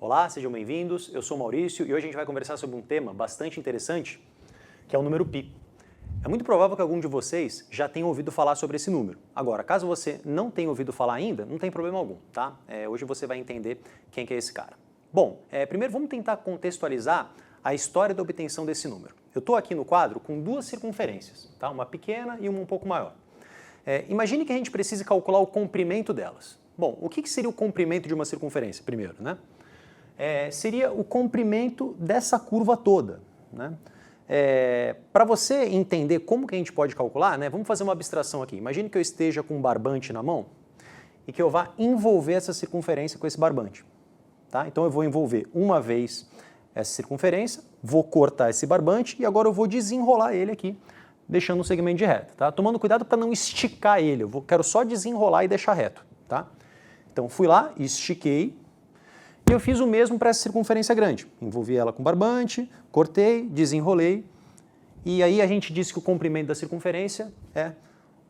Olá, sejam bem-vindos, eu sou o Maurício e hoje a gente vai conversar sobre um tema bastante interessante, que é o número π. É muito provável que algum de vocês já tenha ouvido falar sobre esse número. Agora, caso você não tenha ouvido falar ainda, não tem problema algum, tá? Hoje você vai entender quem que é esse cara. Bom, primeiro vamos tentar contextualizar a história da obtenção desse número. Eu estou aqui no quadro com duas circunferências, tá? Uma pequena e uma um pouco maior. Imagine que a gente precise calcular o comprimento delas. Bom, o que seria o comprimento de uma circunferência primeiro, né? Seria o comprimento dessa curva toda, né? Para você entender como que a gente pode calcular, né, vamos fazer uma abstração aqui. Imagine que eu esteja com um barbante na mão e que eu vá envolver essa circunferência com esse barbante. Tá? Então eu vou envolver uma vez essa circunferência, vou cortar esse barbante e agora eu vou desenrolar ele aqui, deixando um segmento de reta. Tá? Tomando cuidado para não esticar ele, quero só desenrolar e deixar reto. Tá? Então fui lá, estiquei. E eu fiz o mesmo para essa circunferência grande. Envolvi ela com barbante, cortei, desenrolei. E aí a gente disse que o comprimento da circunferência é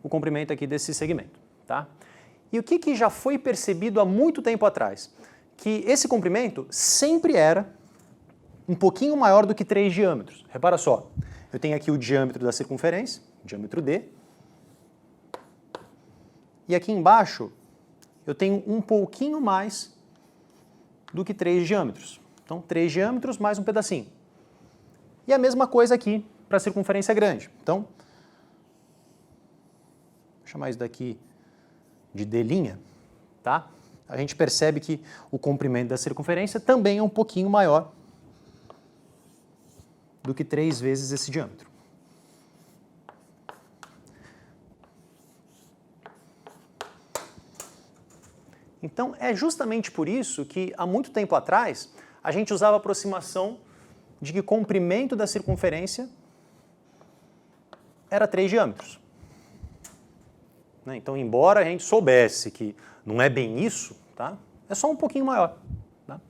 o comprimento aqui desse segmento. Tá? E o que já foi percebido há muito tempo atrás? Que esse comprimento sempre era um pouquinho maior do que 3 diâmetros. Repara só, eu tenho aqui o diâmetro da circunferência, diâmetro D. E aqui embaixo eu tenho um pouquinho mais do que 3 diâmetros. Então, 3 diâmetros mais um pedacinho. E a mesma coisa aqui para a circunferência grande. Então, vou chamar isso daqui de D', tá? A gente percebe que o comprimento da circunferência também é um pouquinho maior do que 3 vezes esse diâmetro. Então, é justamente por isso que, há muito tempo atrás, a gente usava a aproximação de que o comprimento da circunferência era 3 diâmetros. Então, embora a gente soubesse que não é bem isso, tá? É só um pouquinho maior. Tá?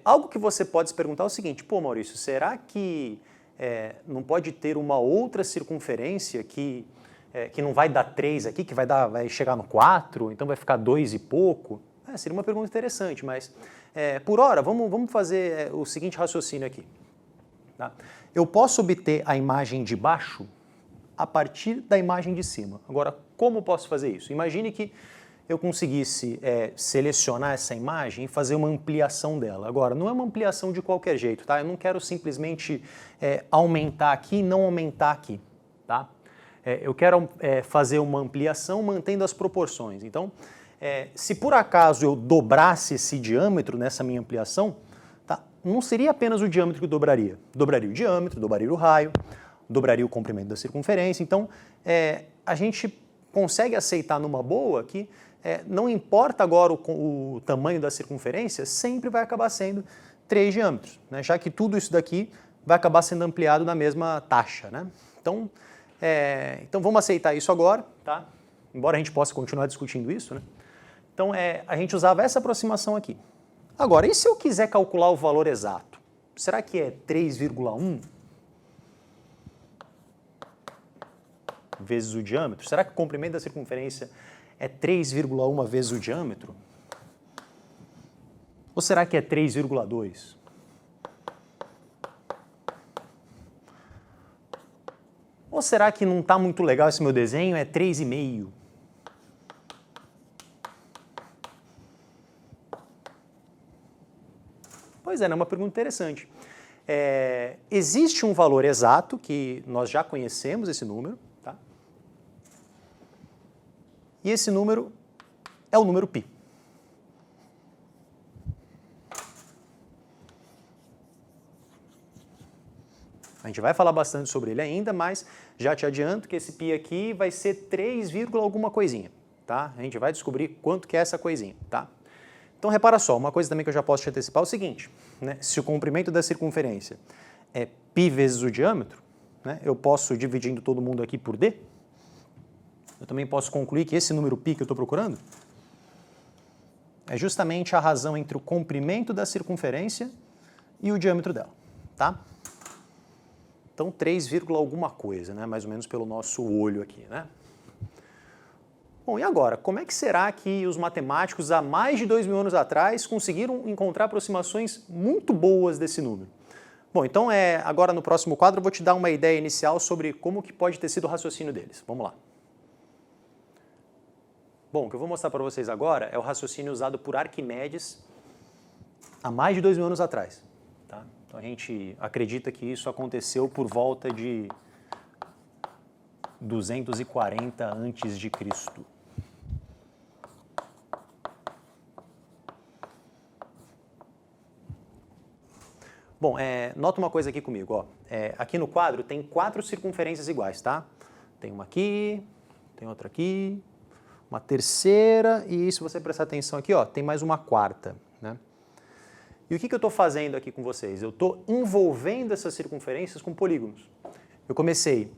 Algo que você pode se perguntar é o seguinte: pô, Maurício, será que não pode ter uma outra circunferência que não vai dar 3 aqui, que vai chegar no 4, então vai ficar 2 e pouco? Seria uma pergunta interessante, mas por hora, vamos fazer o seguinte raciocínio aqui. Tá? Eu posso obter a imagem de baixo a partir da imagem de cima. Agora, como posso fazer isso? Imagine que eu conseguisse selecionar essa imagem e fazer uma ampliação dela. Agora, não é uma ampliação de qualquer jeito, tá? Eu não quero simplesmente aumentar aqui e não aumentar aqui, tá? Eu quero fazer uma ampliação mantendo as proporções. Então, se por acaso eu dobrasse esse diâmetro nessa minha ampliação, tá, não seria apenas o diâmetro que eu dobraria. Dobraria o diâmetro, dobraria o raio, dobraria o comprimento da circunferência. Então, a gente consegue aceitar numa boa que não importa agora o tamanho da circunferência, sempre vai acabar sendo 3 diâmetros, né, já que tudo isso daqui vai acabar sendo ampliado na mesma taxa. Né? Então vamos aceitar isso agora, tá? Embora a gente possa continuar discutindo isso, né? Então a gente usava essa aproximação aqui. Agora, e se eu quiser calcular o valor exato? Será que é 3,1 vezes o diâmetro? Será que o comprimento da circunferência é 3,1 vezes o diâmetro? Ou será que é 3,2? Ou será que não está muito legal esse meu desenho? É 3,5? Pois é, é uma pergunta interessante. Existe um valor exato, que nós já conhecemos esse número, tá? E esse número é o número π. A gente vai falar bastante sobre ele ainda, mas já te adianto que esse π aqui vai ser 3, alguma coisinha, tá? A gente vai descobrir quanto que é essa coisinha, tá? Então repara só, uma coisa também que eu já posso te antecipar é o seguinte, né? Se o comprimento da circunferência é π vezes o diâmetro, né, eu posso, dividindo todo mundo aqui por d, eu também posso concluir que esse número π que eu estou procurando é justamente a razão entre o comprimento da circunferência e o diâmetro dela, tá? Então, 3, alguma coisa, né? Mais ou menos pelo nosso olho aqui, né? Bom, e agora? Como é que será que os matemáticos há mais de 2.000 anos atrás conseguiram encontrar aproximações muito boas desse número? Bom, então agora no próximo quadro eu vou te dar uma ideia inicial sobre como que pode ter sido o raciocínio deles. Vamos lá. Bom, o que eu vou mostrar para vocês agora é o raciocínio usado por Arquimedes há mais de 2.000 anos atrás. Tá? Então a gente acredita que isso aconteceu por volta de 240 a.C. Bom, nota uma coisa aqui comigo. Ó. Aqui no quadro tem 4 circunferências iguais, tá? Tem uma aqui, tem outra aqui, uma terceira e, se você prestar atenção aqui, ó, tem mais uma quarta, né? E o que eu estou fazendo aqui com vocês? Eu estou envolvendo essas circunferências com polígonos. Eu comecei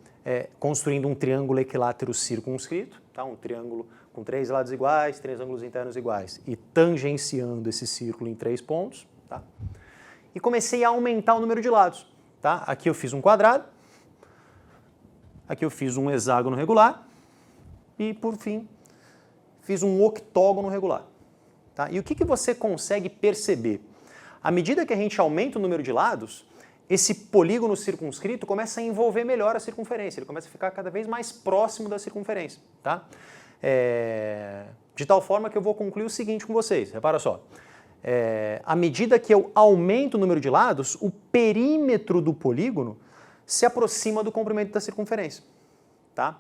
construindo um triângulo equilátero circunscrito, tá? Um triângulo com 3 lados iguais, 3 ângulos internos iguais, e tangenciando esse círculo em 3 pontos, tá? E comecei a aumentar o número de lados, tá? Aqui eu fiz um quadrado, aqui eu fiz um hexágono regular e, por fim, fiz um octógono regular. Tá? E o que você consegue perceber? À medida que a gente aumenta o número de lados, esse polígono circunscrito começa a envolver melhor a circunferência, ele começa a ficar cada vez mais próximo da circunferência. Tá? De tal forma que eu vou concluir o seguinte com vocês, repara só. À medida que eu aumento o número de lados, o perímetro do polígono se aproxima do comprimento da circunferência. Tá?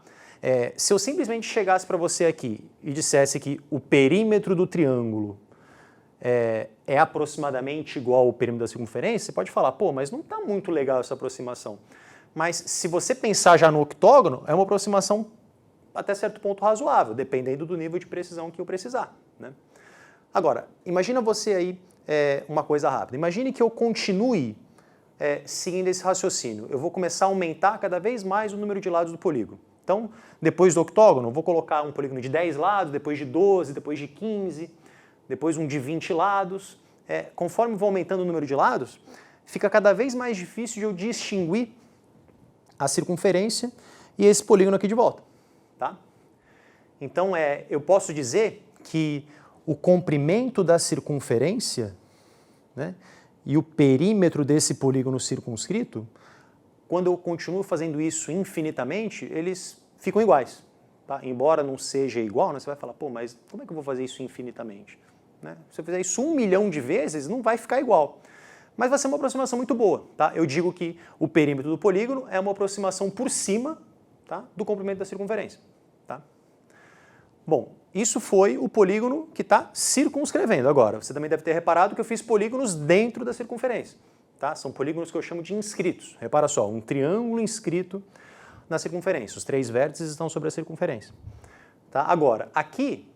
Se eu simplesmente chegasse para você aqui e dissesse que o perímetro do triângulo é aproximadamente igual ao perímetro da circunferência, você pode falar, pô, mas não está muito legal essa aproximação. Mas se você pensar já no octógono, é uma aproximação até certo ponto razoável, dependendo do nível de precisão que eu precisar, né? Agora, imagina você aí uma coisa rápida. Imagine que eu continue seguindo esse raciocínio. Eu vou começar a aumentar cada vez mais o número de lados do polígono. Então, depois do octógono, eu vou colocar um polígono de 10 lados, depois de 12, depois de 15, depois um de 20 lados. Conforme eu vou aumentando o número de lados, fica cada vez mais difícil de eu distinguir a circunferência e esse polígono aqui de volta. Tá? Então, eu posso dizer que o comprimento da circunferência, né, e o perímetro desse polígono circunscrito, quando eu continuo fazendo isso infinitamente, eles ficam iguais. Tá? Embora não seja igual, né, você vai falar, pô, mas como é que eu vou fazer isso infinitamente? Né? Se eu fizer isso 1 milhão de vezes, não vai ficar igual. Mas vai ser uma aproximação muito boa. Tá? Eu digo que o perímetro do polígono é uma aproximação por cima, tá, do comprimento da circunferência. Tá? Bom, isso foi o polígono que está circunscrevendo. Agora, você também deve ter reparado que eu fiz polígonos dentro da circunferência. Tá? São polígonos que eu chamo de inscritos. Repara só, um triângulo inscrito na circunferência. Os 3 vértices estão sobre a circunferência. Tá? Agora, aqui,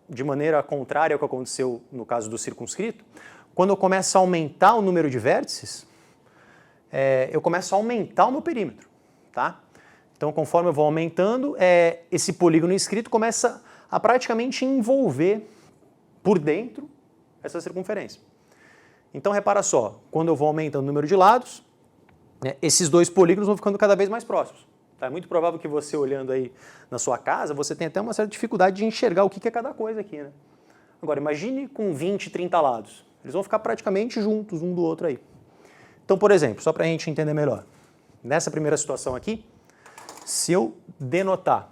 de maneira contrária ao que aconteceu no caso do circunscrito, quando eu começo a aumentar o número de vértices, eu começo a aumentar o meu perímetro. Tá? Então, conforme eu vou aumentando, esse polígono inscrito começa a praticamente envolver por dentro essa circunferência. Então, repara só, quando eu vou aumentando o número de lados, esses 2 polígonos vão ficando cada vez mais próximos. Tá? É muito provável que você, olhando aí na sua casa, você tenha até uma certa dificuldade de enxergar o que é cada coisa aqui, né? Agora, imagine com 20, 30 lados. Eles vão ficar praticamente juntos um do outro aí. Então, por exemplo, só para a gente entender melhor, nessa primeira situação aqui, se eu denotar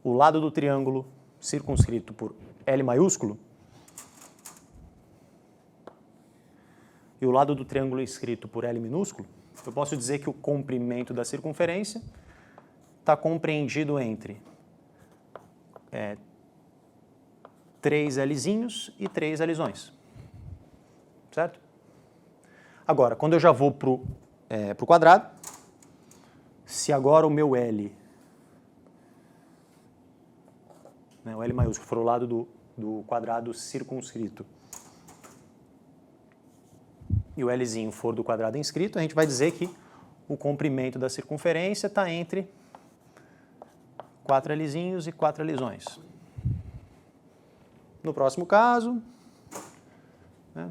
o lado do triângulo circunscrito por L maiúsculo e o lado do triângulo inscrito por L minúsculo, eu posso dizer que o comprimento da circunferência está compreendido entre 3 Lzinhos e 3 Lzões. Certo? Agora, quando eu já vou para o quadrado, se agora o meu L, né, o L maiúsculo, for o lado do quadrado circunscrito, e o Lzinho for do quadrado inscrito, a gente vai dizer que o comprimento da circunferência está entre 4 Lzinhos e 4 Lzões. No próximo caso, né,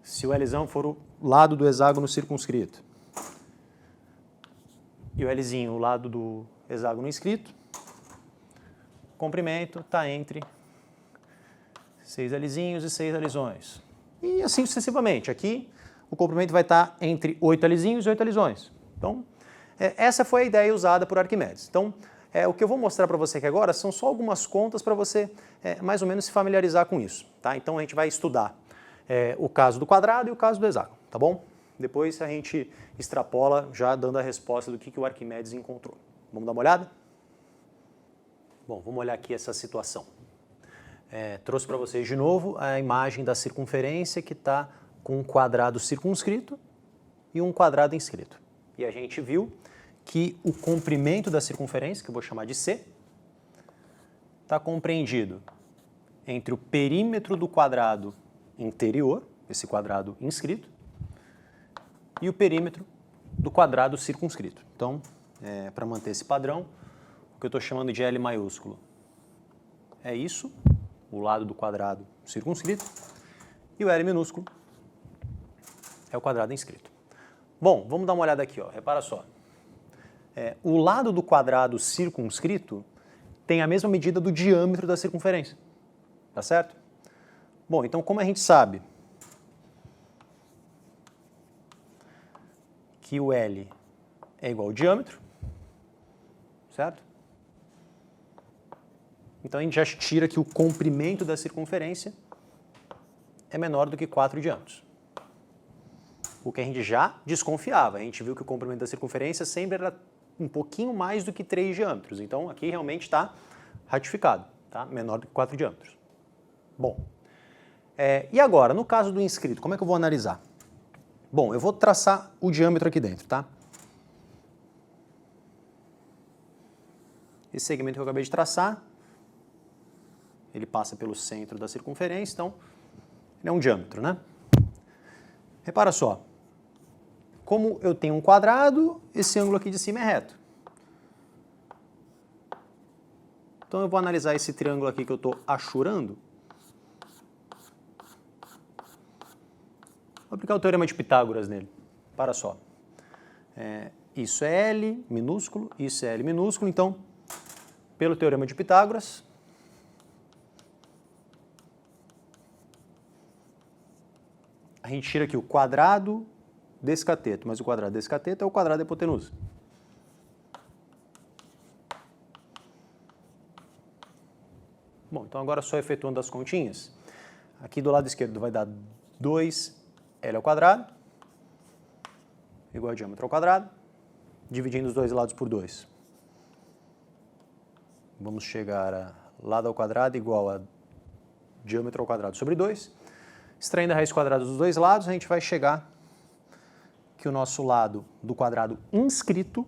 se o Lzão for o lado do hexágono circunscrito. E o Lzinho, o lado do hexágono inscrito. O comprimento está entre 6 Lzinhos e 6 Lzões. E assim sucessivamente. Aqui o comprimento vai estar entre 8 Lzinhos e 8 Lzões. Então, essa foi a ideia usada por Arquimedes. Então, o que eu vou mostrar para você aqui agora são só algumas contas para você mais ou menos se familiarizar com isso. Tá? Então, a gente vai estudar o caso do quadrado e o caso do hexágono, tá bom? Depois a gente extrapola já dando a resposta do que o Arquimedes encontrou. Vamos dar uma olhada? Bom, vamos olhar aqui essa situação. Trouxe para vocês de novo a imagem da circunferência que está com um quadrado circunscrito e um quadrado inscrito. E a gente viu que o comprimento da circunferência, que eu vou chamar de C, está compreendido entre o perímetro do quadrado interior, esse quadrado inscrito, e o perímetro do quadrado circunscrito. Então, para manter esse padrão, o que eu estou chamando de L maiúsculo é isso, o lado do quadrado circunscrito, e o L minúsculo é o quadrado inscrito. Bom, vamos dar uma olhada aqui, ó. Repara só. O lado do quadrado circunscrito tem a mesma medida do diâmetro da circunferência, tá certo? Bom, então como a gente sabe que o L é igual ao diâmetro, certo? Então a gente já tira que o comprimento da circunferência é menor do que 4 diâmetros. O que a gente já desconfiava. A gente viu que o comprimento da circunferência sempre era um pouquinho mais do que 3 diâmetros. Então aqui realmente está ratificado, tá? Menor do que 4 diâmetros. Bom, e agora, no caso do inscrito, como é que eu vou analisar? Bom, eu vou traçar o diâmetro aqui dentro, tá? Esse segmento que eu acabei de traçar, ele passa pelo centro da circunferência, então ele é um diâmetro, né? Repara só, como eu tenho um quadrado, esse ângulo aqui de cima é reto. Então eu vou analisar esse triângulo aqui que eu estou achurando. Vou aplicar o teorema de Pitágoras nele. Para só. Isso é L minúsculo, isso é L minúsculo, então, pelo teorema de Pitágoras, a gente tira aqui o quadrado desse cateto, mas o quadrado desse cateto é o quadrado da hipotenusa. Bom, então agora só efetuando as continhas. Aqui do lado esquerdo vai dar 2L ao quadrado, igual a diâmetro ao quadrado, dividindo os dois lados por 2. Vamos chegar a lado ao quadrado igual a diâmetro ao quadrado sobre 2. Extraindo a raiz quadrada dos dois lados, a gente vai chegar que o nosso lado do quadrado inscrito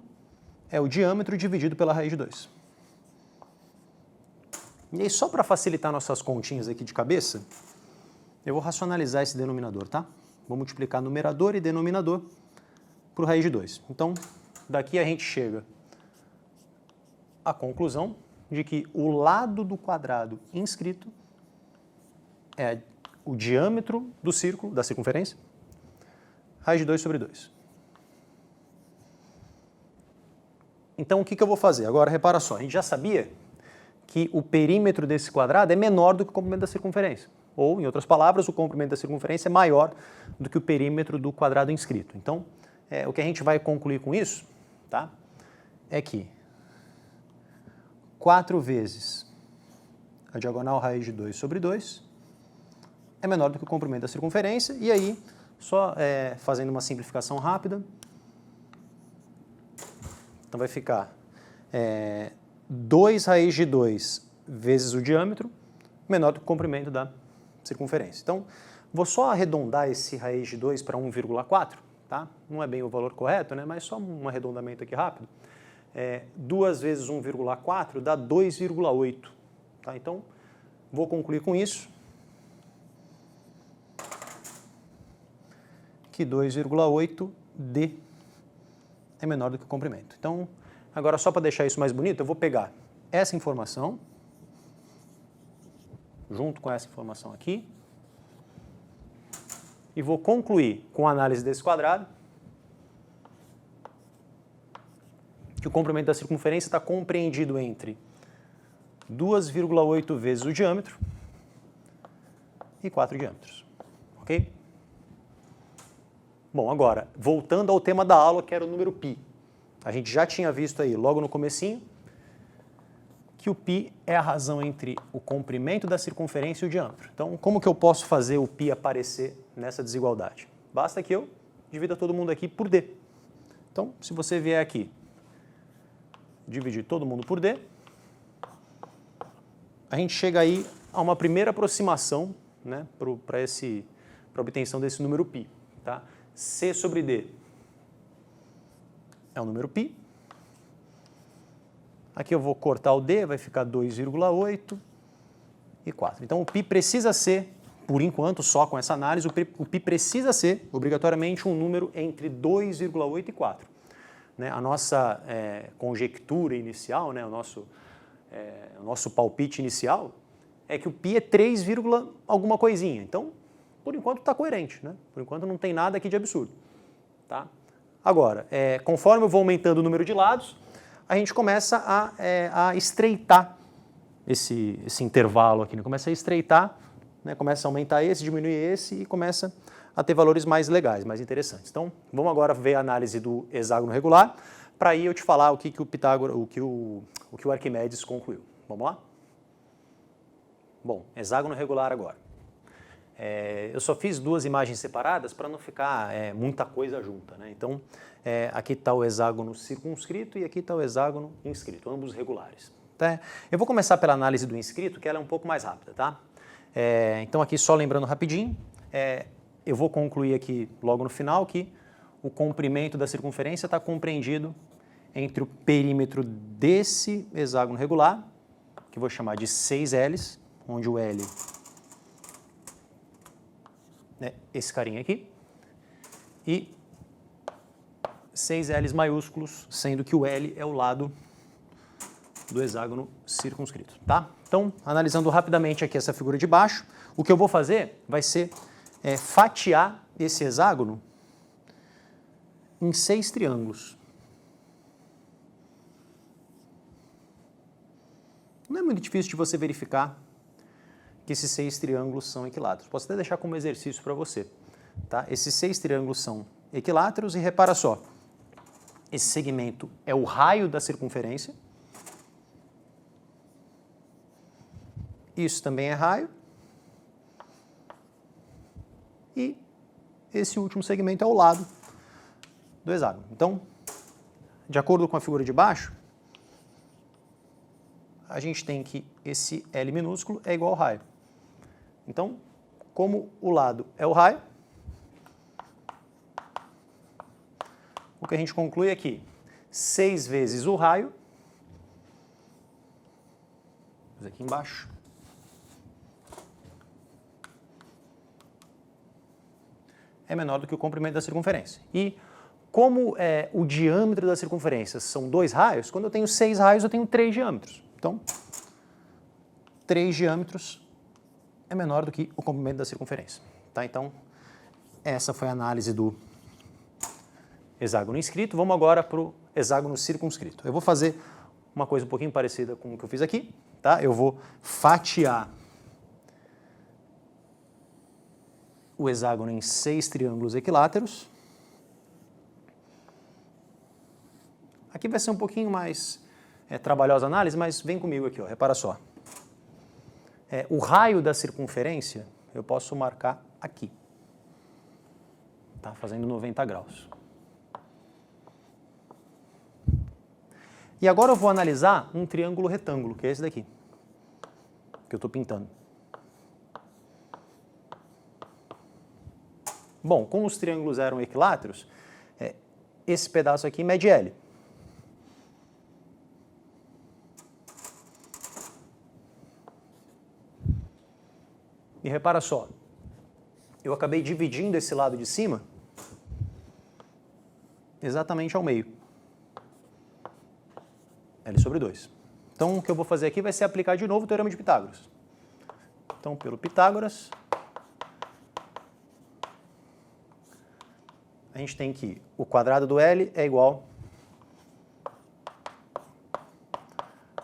é o diâmetro dividido pela raiz de 2. E aí, só para facilitar nossas continhas aqui de cabeça, eu vou racionalizar esse denominador, tá? Vou multiplicar numerador e denominador por raiz de 2. Então, daqui a gente chega à conclusão de que o lado do quadrado inscrito é o diâmetro do círculo, da circunferência, raiz de 2 sobre 2. Então, o que eu vou fazer? Agora, repara só, a gente já sabia que o perímetro desse quadrado é menor do que o comprimento da circunferência. Ou, em outras palavras, o comprimento da circunferência é maior do que o perímetro do quadrado inscrito. Então, o que a gente vai concluir com isso, tá, é que 4 vezes a diagonal raiz de 2 sobre 2 é menor do que o comprimento da circunferência, e aí, só fazendo uma simplificação rápida, então vai ficar 2 raiz de 2 vezes o diâmetro menor do que o comprimento da circunferência. Então, vou só arredondar esse raiz de 2 para 1,4, tá? Não é bem o valor correto, né? Mas só um arredondamento aqui rápido. 2 vezes 1,4 dá 2,8. Tá? Então, vou concluir com isso. Que 2,8D é menor do que o comprimento. Então, agora só para deixar isso mais bonito, eu vou pegar essa informação, junto com essa informação aqui, e vou concluir com a análise desse quadrado que o comprimento da circunferência está compreendido entre 2,8 vezes o diâmetro e 4 diâmetros. Ok? Bom, agora, voltando ao tema da aula, que era o número π. A gente já tinha visto aí, logo no comecinho, que o π é a razão entre o comprimento da circunferência e o diâmetro. Então, como que eu posso fazer o π aparecer nessa desigualdade? Basta que eu divida todo mundo aqui por d. Então, se você vier aqui, dividir todo mundo por d, a gente chega aí a uma primeira aproximação, né, para a obtenção desse número π. Tá? C sobre d é o número π. Aqui eu vou cortar o d, vai ficar 2,8 e 4. Então o π precisa ser, por enquanto, só com essa análise, o π precisa ser, obrigatoriamente, um número entre 2,8 e 4. Né? A nossa conjectura inicial, né, o nosso palpite inicial, é que o π é 3, alguma coisinha. Então, por enquanto está coerente, né? Por enquanto não tem nada aqui de absurdo. Tá? Agora, conforme eu vou aumentando o número de lados, a gente começa a estreitar esse intervalo aqui, né? Começa a estreitar, né? Começa a aumentar esse, diminuir esse e começa a ter valores mais legais, mais interessantes. Então, vamos agora ver a análise do hexágono regular, para aí eu te falar o que o Pitágoras, o que o Arquimedes concluiu. Vamos lá? Bom, hexágono regular agora. Eu só fiz duas imagens separadas para não ficar muita coisa junta, né? Então, aqui está o hexágono circunscrito e aqui está o hexágono inscrito, ambos regulares. Tá? Eu vou começar pela análise do inscrito, que ela é um pouco mais rápida, tá? Então, aqui só lembrando rapidinho, eu vou concluir aqui logo no final que o comprimento da circunferência está compreendido entre o perímetro desse hexágono regular, que eu vou chamar de 6Ls, onde o L é esse carinha aqui, e 6 L's maiúsculos, sendo que o L é o lado do hexágono circunscrito, tá? Então, analisando rapidamente aqui essa figura de baixo, o que eu vou fazer vai ser fatiar esse hexágono em 6 triângulos. Não é muito difícil de você verificar que esses 6 triângulos são equiláteros. Posso até deixar como exercício para você. Tá? Esses 6 triângulos são equiláteros e repara só, esse segmento é o raio da circunferência, isso também é raio, e esse último segmento é o lado do hexágono. Então, de acordo com a figura de baixo, a gente tem que esse L minúsculo é igual ao raio. Então, como o lado é o raio, o que a gente conclui é que 6 vezes o raio, aqui embaixo, é menor do que o comprimento da circunferência. E como o diâmetro da circunferência são 2 raios, quando eu tenho 6 raios eu tenho 3 diâmetros. Então, 3 diâmetros é menor do que o comprimento da circunferência. Tá? Então, essa foi a análise do hexágono inscrito. Vamos agora para o hexágono circunscrito. Eu vou fazer uma coisa um pouquinho parecida com o que eu fiz aqui. Tá? Eu vou fatiar o hexágono em 6 triângulos equiláteros. Aqui vai ser um pouquinho mais trabalhosa a análise, mas vem comigo aqui, ó, repara só. O raio da circunferência eu posso marcar aqui, tá? Fazendo 90 graus. E agora eu vou analisar um triângulo retângulo, que é esse daqui, que eu estou pintando. Bom, como os triângulos eram equiláteros, esse pedaço aqui mede L. E repara só, eu acabei dividindo esse lado de cima exatamente ao meio. L sobre 2. Então, o que eu vou fazer aqui vai ser aplicar de novo o Teorema de Pitágoras. Então, pelo Pitágoras, a gente tem que o quadrado do L é igual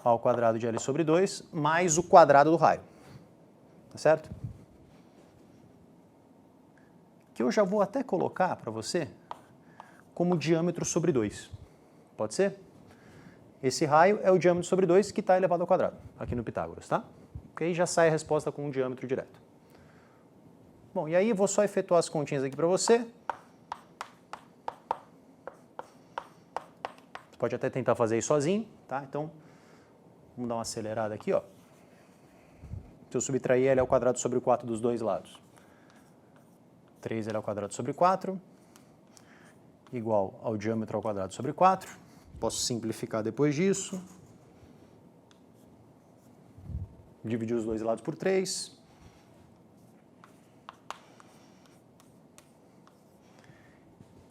ao quadrado de L sobre 2 mais o quadrado do raio. Tá certo? Que eu já vou até colocar para você como diâmetro sobre 2. Pode ser? Esse raio é o diâmetro sobre 2 que está elevado ao quadrado, aqui no Pitágoras, tá? Porque aí já sai a resposta com um diâmetro direto. Bom, e aí eu vou só efetuar as continhas aqui para você. Você pode até tentar fazer isso sozinho, tá? Então, vamos dar uma acelerada aqui, ó. Se eu subtrair L ao quadrado sobre 4 dos dois lados, 3L ao quadrado sobre 4, igual ao diâmetro ao quadrado sobre 4. Posso simplificar depois disso. Dividir os dois lados por 3.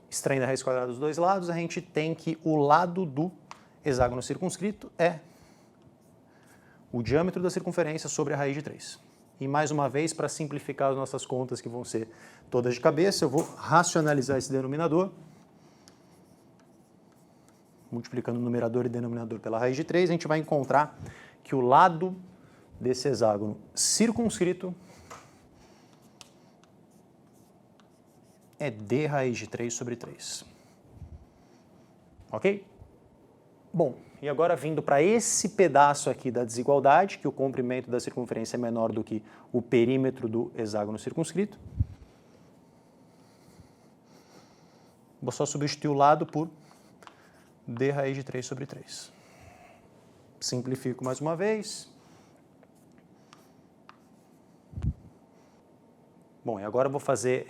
Extraindo a raiz quadrada dos dois lados, a gente tem que o lado do hexágono circunscrito é o diâmetro da circunferência sobre a raiz de 3. E mais uma vez, para simplificar as nossas contas, que vão ser todas de cabeça, eu vou racionalizar esse denominador, multiplicando o numerador e denominador pela raiz de 3, a gente vai encontrar que o lado desse hexágono circunscrito é d raiz de 3 sobre 3. Ok? Bom, e agora vindo para esse pedaço aqui da desigualdade, que o comprimento da circunferência é menor do que o perímetro do hexágono circunscrito. Vou só substituir o lado por d raiz de 3 sobre 3. Simplifico mais uma vez. Bom, e agora eu vou fazer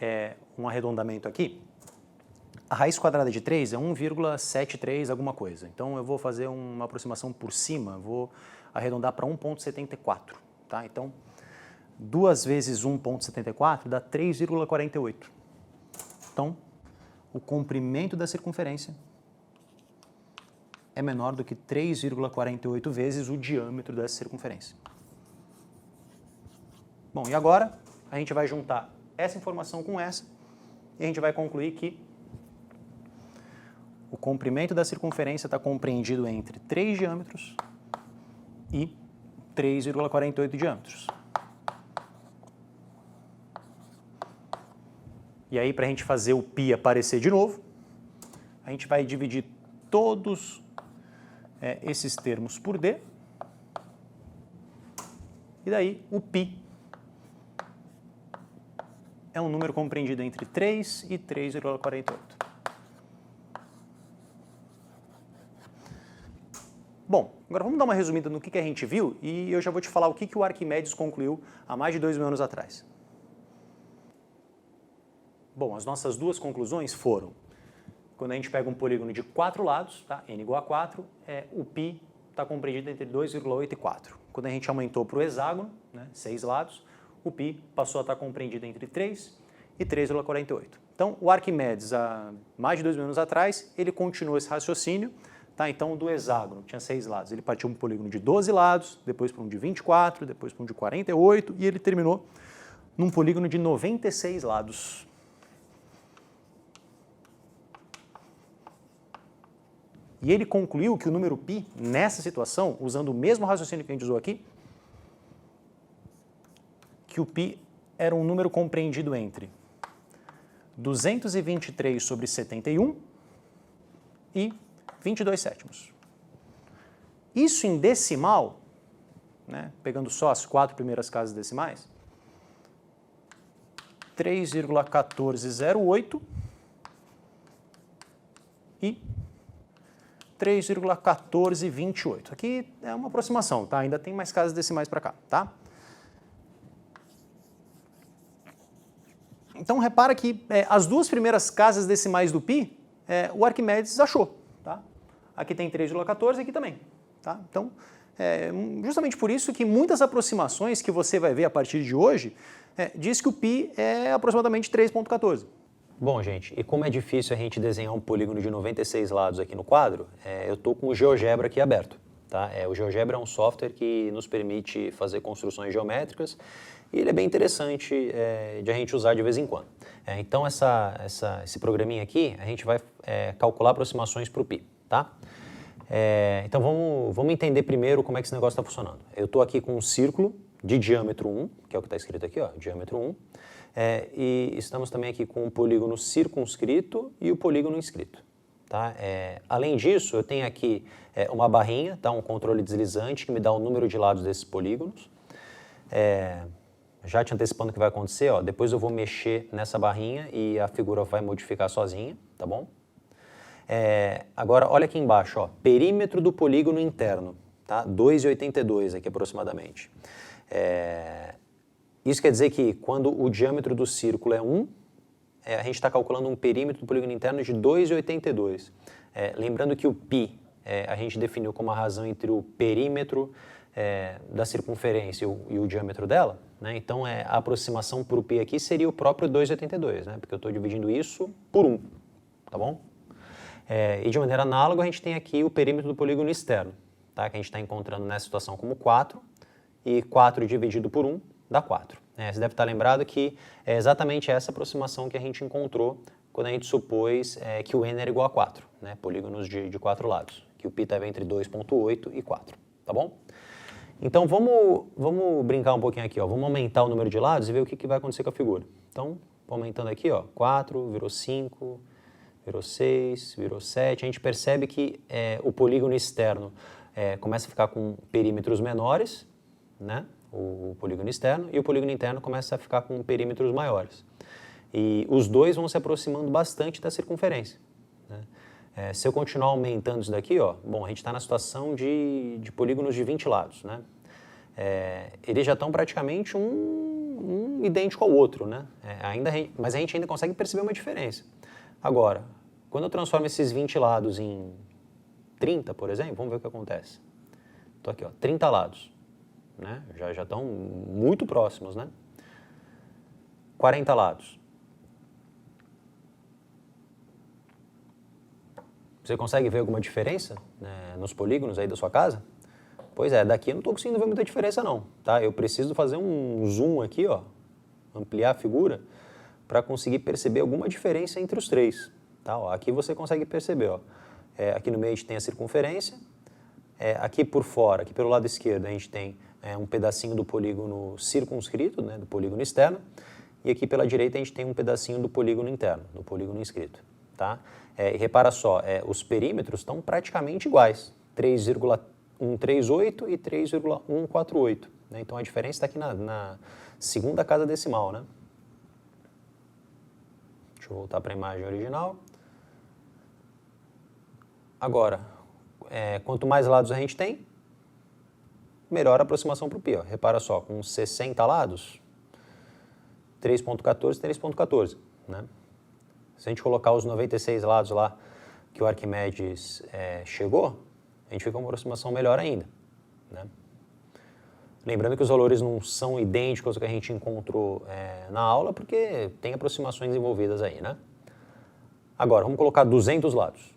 um arredondamento aqui. A raiz quadrada de 3 é 1,73 alguma coisa. Então eu vou fazer uma aproximação por cima, vou arredondar para 1,74. Tá? Então, 2 vezes 1,74 dá 3,48. Então, o comprimento da circunferência é menor do que 3,48 vezes o diâmetro dessa circunferência. Bom, e agora a gente vai juntar essa informação com essa e a gente vai concluir que o comprimento da circunferência está compreendido entre 3 diâmetros e 3,48 diâmetros. E aí, para a gente fazer o π aparecer de novo, a gente vai dividir todos esses termos por d, e daí o π é um número compreendido entre 3 e 3,48. Bom, agora vamos dar uma resumida no que a gente viu e eu já vou te falar o que o Arquimedes concluiu há mais de 2.000 anos atrás. Bom, as nossas duas conclusões foram: quando a gente pega um polígono de 4 lados, tá? N igual a 4, o π está compreendido entre 2,8 e 4. Quando a gente aumentou para o hexágono, né, 6 lados, o π passou a estar compreendido entre 3 e 3,48. Então, o Arquimedes, há mais de 2.000 anos atrás, ele continuou esse raciocínio. Tá, então, do hexágono, tinha 6 lados, ele partiu um polígono de 12 lados, depois para um de 24, depois para um de 48, e ele terminou num polígono de 96 lados. E ele concluiu que o número π, nessa situação, usando o mesmo raciocínio que a gente usou aqui, que o π era um número compreendido entre 223 sobre 71 e 22 sétimos. Isso em decimal, né, pegando só as 4 primeiras casas decimais, 3,1408 e 3,1428. Aqui é uma aproximação, tá? Ainda tem mais casas decimais para cá, tá? Então, repara que as duas primeiras casas decimais do π, o Arquimedes achou, tá? Aqui tem 3,14 e aqui também, tá? Então, justamente por isso que muitas aproximações que você vai ver a partir de hoje diz que o π é aproximadamente 3,14. Bom, gente, e como é difícil a gente desenhar um polígono de 96 lados aqui no quadro, eu estou com o GeoGebra aqui aberto, Tá? O GeoGebra é um software que nos permite fazer construções geométricas e ele é bem interessante de a gente usar de vez em quando. Então, esse programinha aqui, a gente vai calcular aproximações para o pi. Tá? Então, vamos entender primeiro como é que esse negócio está funcionando. Eu estou aqui com um círculo de diâmetro 1, que é o que está escrito aqui, ó, diâmetro 1, e estamos também aqui com o polígono circunscrito e o polígono inscrito. Tá? Além disso, eu tenho aqui uma barrinha, tá? Um controle deslizante que me dá o número de lados desses polígonos. Já te antecipando o que vai acontecer, ó, depois eu vou mexer nessa barrinha e a figura vai modificar sozinha, tá bom? Agora, olha aqui embaixo, ó, perímetro do polígono interno, tá? 2,82 aqui aproximadamente. Isso quer dizer que quando o diâmetro do círculo é 1, a gente está calculando um perímetro do polígono interno de 2,82. Lembrando que o π a gente definiu como a razão entre o perímetro da circunferência e o diâmetro dela, né? Então, a aproximação para o π aqui seria o próprio 2,82, né? Porque eu estou dividindo isso por 1, tá bom? E de maneira análoga, a gente tem aqui o perímetro do polígono externo, tá? Que a gente está encontrando nessa situação como 4, e 4 dividido por 1 dá 4. Você deve estar lembrado que é exatamente essa aproximação que a gente encontrou quando a gente supôs que o n era igual a 4, né? Polígonos de 4 lados, que o π estava entre 2,8 e 4, tá bom? Então, vamos brincar um pouquinho aqui, ó. Vamos aumentar o número de lados e ver o que vai acontecer com a figura. Então, vou aumentando aqui, ó, 4, virou 5, virou 6, virou 7. A gente percebe que o polígono externo começa a ficar com perímetros menores, né? O polígono externo, e o polígono interno começa a ficar com perímetros maiores. E os dois vão se aproximando bastante da circunferência, né? Se eu continuar aumentando isso daqui, ó, bom, a gente está na situação de polígonos de 20 lados, né? Eles já estão praticamente um idêntico ao outro, né? Mas a gente ainda consegue perceber uma diferença. Agora, quando eu transformo esses 20 lados em 30, por exemplo, vamos ver o que acontece. Estou aqui, ó, 30 lados. Né? Já estão muito próximos, né? 40 lados. Você consegue ver alguma diferença, né, nos polígonos aí da sua casa? Pois é, daqui eu não estou conseguindo ver muita diferença não, tá? Eu preciso fazer um zoom aqui, ó, ampliar a figura, para conseguir perceber alguma diferença entre os três. Tá? Ó, aqui você consegue perceber, ó, aqui no meio a gente tem a circunferência, aqui por fora, aqui pelo lado esquerdo, a gente tem um pedacinho do polígono circunscrito, né, do polígono externo, e aqui pela direita a gente tem um pedacinho do polígono interno, do polígono inscrito. Tá? E repara só, os perímetros estão praticamente iguais, 3,138 e 3,148. Né? Então a diferença está aqui na segunda casa decimal. Né? Deixa eu voltar para a imagem original. Agora, quanto mais lados a gente tem, melhor a aproximação para o π. Repara só, com 60 lados, 3,14, 3,14. Né? Se a gente colocar os 96 lados lá que o Arquimedes chegou, a gente fica com uma aproximação melhor ainda. Né? Lembrando que os valores não são idênticos ao que a gente encontrou na aula, porque tem aproximações envolvidas aí. Né? Agora, vamos colocar 200 lados.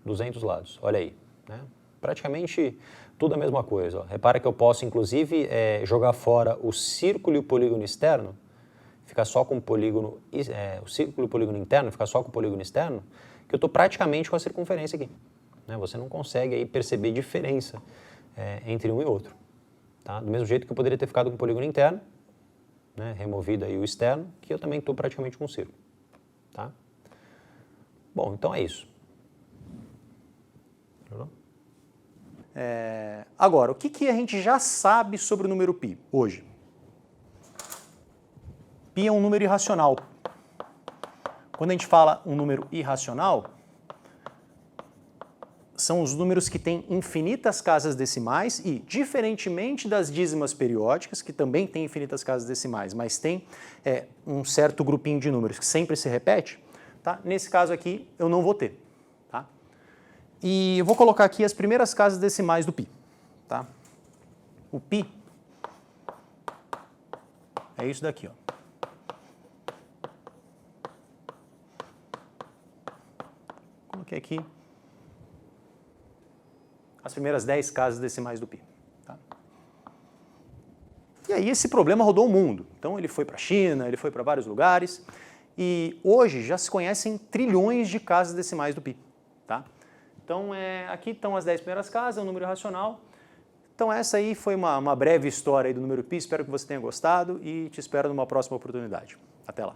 200 lados, olha aí. Né? Praticamente tudo a mesma coisa. Ó. Repara que eu posso, inclusive, jogar fora o círculo e o polígono externo, ficar só com o polígono, o círculo e o polígono interno, ficar só com o polígono externo, que eu estou praticamente com a circunferência aqui. Né? Você não consegue aí perceber diferença entre um e outro. Tá? Do mesmo jeito que eu poderia ter ficado com o polígono interno, né, removido aí o externo, que eu também estou praticamente com o círculo. Tá? Bom, então é isso. Agora, o que a gente já sabe sobre o número π hoje? Π é um número irracional. Quando a gente fala um número irracional, são os números que têm infinitas casas decimais e, diferentemente das dízimas periódicas, que também têm infinitas casas decimais, mas tem um certo grupinho de números que sempre se repete, tá? Nesse caso aqui eu não vou ter. Tá? E eu vou colocar aqui as primeiras casas decimais do π. Tá? O π é isso daqui, ó. Coloquei aqui. as primeiras 10 casas decimais do pi. Tá? E aí esse problema rodou o mundo. Então ele foi para a China, ele foi para vários lugares, e hoje já se conhecem trilhões de casas decimais do pi. Tá? Então aqui estão as 10 primeiras casas, é um número racional. Então essa aí foi uma breve história aí do número pi, espero que você tenha gostado e te espero numa próxima oportunidade. Até lá!